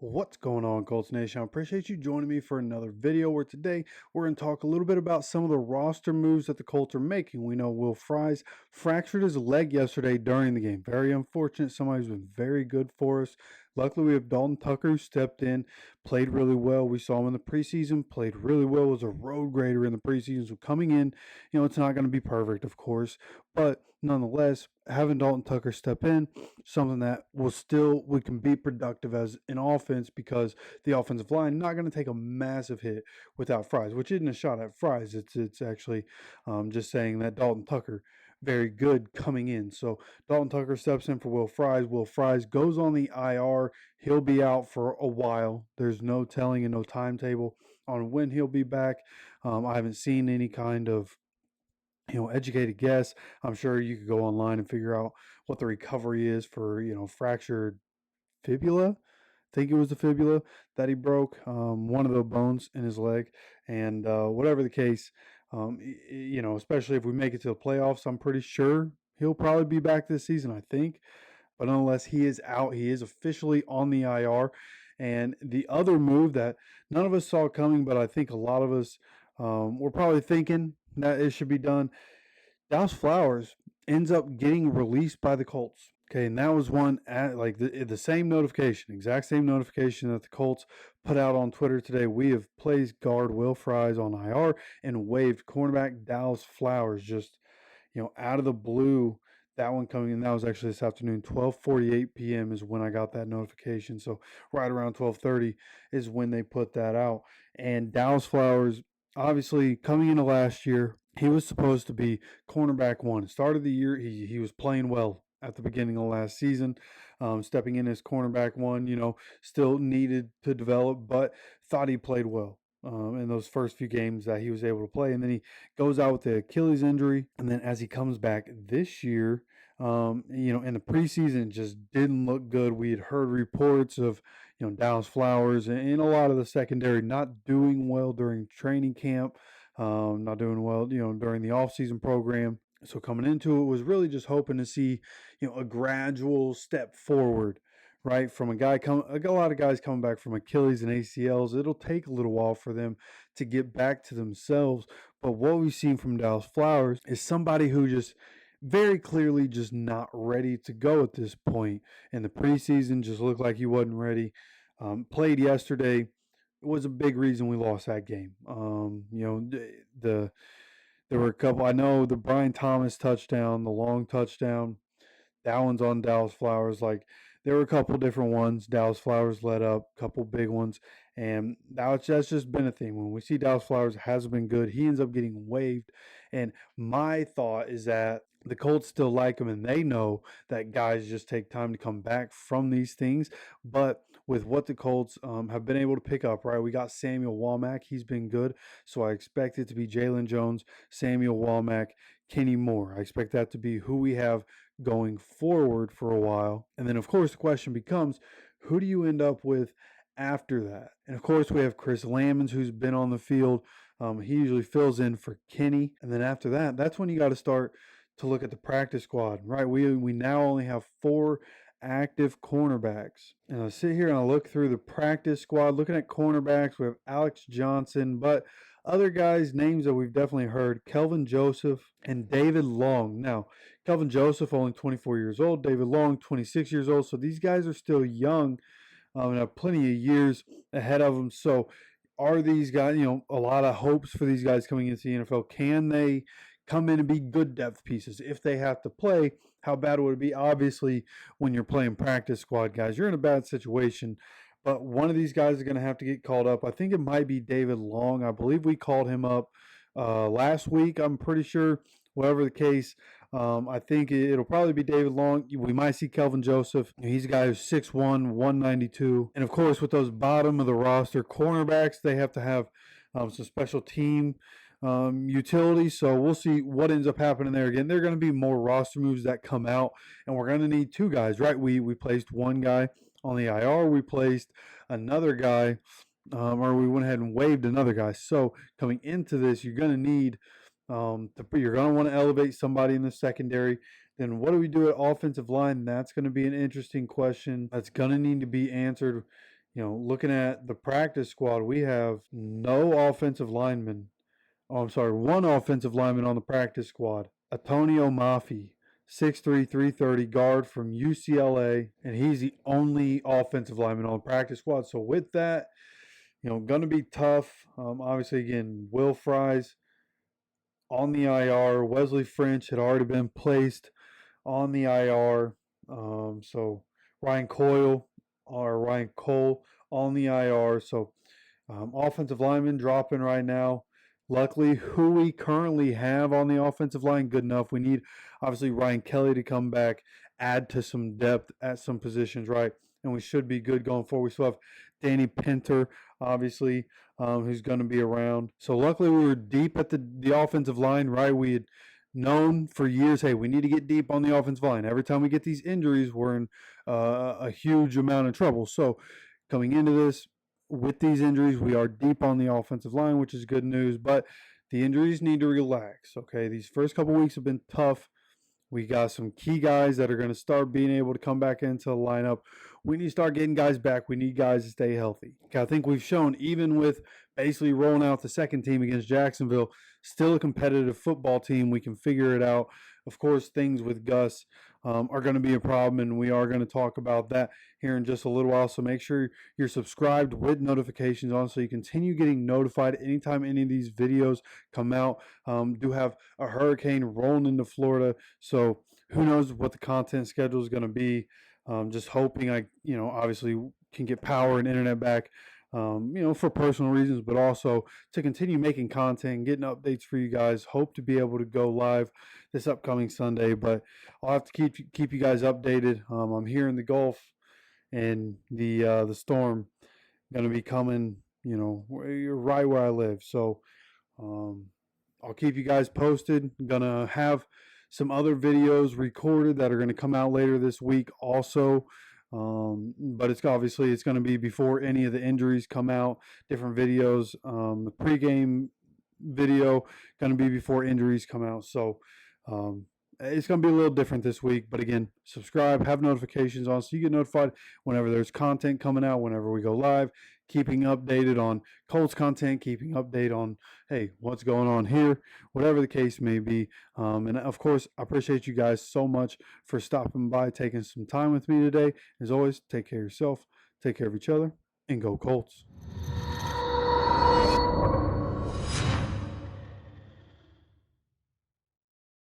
What's going on, Colts Nation? I appreciate you joining me for another video where today we're going to talk a little bit about some of the roster moves that the Colts are making. We know Will Fries fractured his leg yesterday during the game. Very unfortunate. Somebody who's been very good for us. Luckily, we have Dalton Tucker who stepped in, played really well. We saw him in the preseason, played really well, was a road grader in the preseason. So coming in, it's not going to be perfect, of course, but nonetheless, having Dalton Tucker step in, something that we can be productive as an offense because the offensive line not going to take a massive hit without Fries, which isn't a shot at Fries. It's actually just saying that Dalton Tucker very good coming in. So Dalton Tucker steps in for Will Fries. Will Fries goes on the IR. He'll be out for a while. There's no telling and no timetable on when he'll be back. I haven't seen any kind of educated guess. I'm sure you could go online and figure out what the recovery is for, fractured fibula. I think it was the fibula that he broke, one of the bones in his leg. And whatever the case, especially if we make it to the playoffs, I'm pretty sure he'll probably be back this season, I think. But nonetheless, he is out. He is officially on the IR. And the other move that none of us saw coming, but I think a lot of us were probably thinking that it should be done. Dallis Flowers ends up getting released by the Colts. Okay, and that was one at like the same notification, exact same notification that the Colts put out on Twitter today. We have placed guard Will Fries on IR and waived cornerback Dallis Flowers just out of the blue. That one coming in, that was actually this afternoon, 12:48 p.m. is when I got that notification. So right around 12:30 is when they put that out. And Dallis Flowers, obviously coming into last year, he was supposed to be cornerback one. Start of the year, he was playing well at the beginning of last season, stepping in as cornerback one. Still needed to develop, but thought he played well in those first few games that he was able to play. And then he goes out with the Achilles injury. And then as he comes back this year, in the preseason, just didn't look good. We had heard reports of, Dallis Flowers and a lot of the secondary not doing well during training camp, not doing well, during the offseason program. So coming into it was really just hoping to see, a gradual step forward, right? From a lot of guys coming back from Achilles and ACLs. It'll take a little while for them to get back to themselves. But what we've seen from Dallis Flowers is somebody who just very clearly just not ready to go at this point. In the preseason, just looked like he wasn't ready. Played yesterday. It was a big reason we lost that game. There were a couple. I know the Brian Thomas touchdown, the long touchdown, that one's on Dallis Flowers. Like there were a couple different ones. Dallis Flowers led up, a couple big ones, and that's just been a thing. When we see Dallis Flowers hasn't been good, he ends up getting waived. And my thought is that the Colts still like him, and they know that guys just take time to come back from these things. But with what the Colts have been able to pick up, right? We got Samuel Womack. He's been good. So I expect it to be Jalen Jones, Samuel Womack, Kenny Moore. I expect that to be who we have going forward for a while. And then, of course, the question becomes, who do you end up with after that? And, of course, we have Chris Lammons, who's been on the field. He usually fills in for Kenny. And then after that, that's when you got to start to look at the practice squad, right? We now only have 4 active cornerbacks. And I sit here and I look through the practice squad, looking at cornerbacks. We have Alex Johnson, but other guys, names that we've definitely heard, Kelvin Joseph and David Long. Now, Kelvin Joseph, only 24 years old. David Long, 26 years old. So these guys are still young and have plenty of years ahead of them. So are these guys, a lot of hopes for these guys coming into the NFL. Can they come in and be good depth pieces if they have to play? How bad would it be? Obviously, when you're playing practice squad guys, you're in a bad situation. But one of these guys is going to have to get called up. I think it might be David Long. I believe we called him up last week, I'm pretty sure. Whatever the case, I think it'll probably be David Long. We might see Kelvin Joseph. He's a guy who's 6'1", 192. And, of course, with those bottom of the roster cornerbacks, they have to have some special team utility. So we'll see what ends up happening there. Again, there are going to be more roster moves that come out, and we're going to need 2 guys, right? We placed one guy on the IR. We placed another guy, or we went ahead and waived another guy. So coming into this, you're going to need you're going to want to elevate somebody in the secondary. Then what do we do at offensive line? That's going to be an interesting question. That's going to need to be answered, Looking at the practice squad, we have no offensive linemen. Oh, I'm sorry, one offensive lineman on the practice squad. Antonio Mafi, 6'3", 330 guard from UCLA, and he's the only offensive lineman on the practice squad. So with that, going to be tough. Obviously, again, Will Fries on the IR. Wesley French had already been placed on the IR. So Ryan Cole on the IR. So offensive lineman dropping right now. Luckily, who we currently have on the offensive line, good enough. We need, obviously, Ryan Kelly to come back, add to some depth at some positions, right? And we should be good going forward. We still have Danny Pinter, obviously, who's going to be around. So luckily, we were deep at the offensive line, right? We had known for years, hey, we need to get deep on the offensive line. Every time we get these injuries, we're in a huge amount of trouble. So coming into this, with these injuries, we are deep on the offensive line, which is good news, but the injuries need to relax, okay? These first couple weeks have been tough. We got some key guys that are going to start being able to come back into the lineup. We need to start getting guys back. We need guys to stay healthy. I think we've shown, even with basically rolling out the second team against Jacksonville, still a competitive football team. We can figure it out. Of course, things with Gus are going to be a problem, and we are going to talk about that here in just a little while. So make sure you're subscribed with notifications on so you continue getting notified anytime any of these videos come out. Do have a hurricane rolling into Florida, so who knows what the content schedule is going to be. Just hoping obviously can get power and internet back, for personal reasons, but also to continue making content, getting updates for you guys. Hope to be able to go live this upcoming Sunday, but I'll have to keep you guys updated. I'm here in the Gulf, and the storm going to be coming, right where I live. So I'll keep you guys posted. I'm gonna have some other videos recorded that are going to come out later this week also. But it's going to be before any of the injuries come out. Different videos. The pregame video going to be before injuries come out. So it's going to be a little different this week. But again, subscribe, have notifications on so you get notified whenever there's content coming out, whenever we go live. Keeping updated on Colts content, keeping update on, hey, what's going on here, whatever the case may be. And of course, I appreciate you guys so much for stopping by, taking some time with me today. As always, take care of yourself, take care of each other, and go Colts.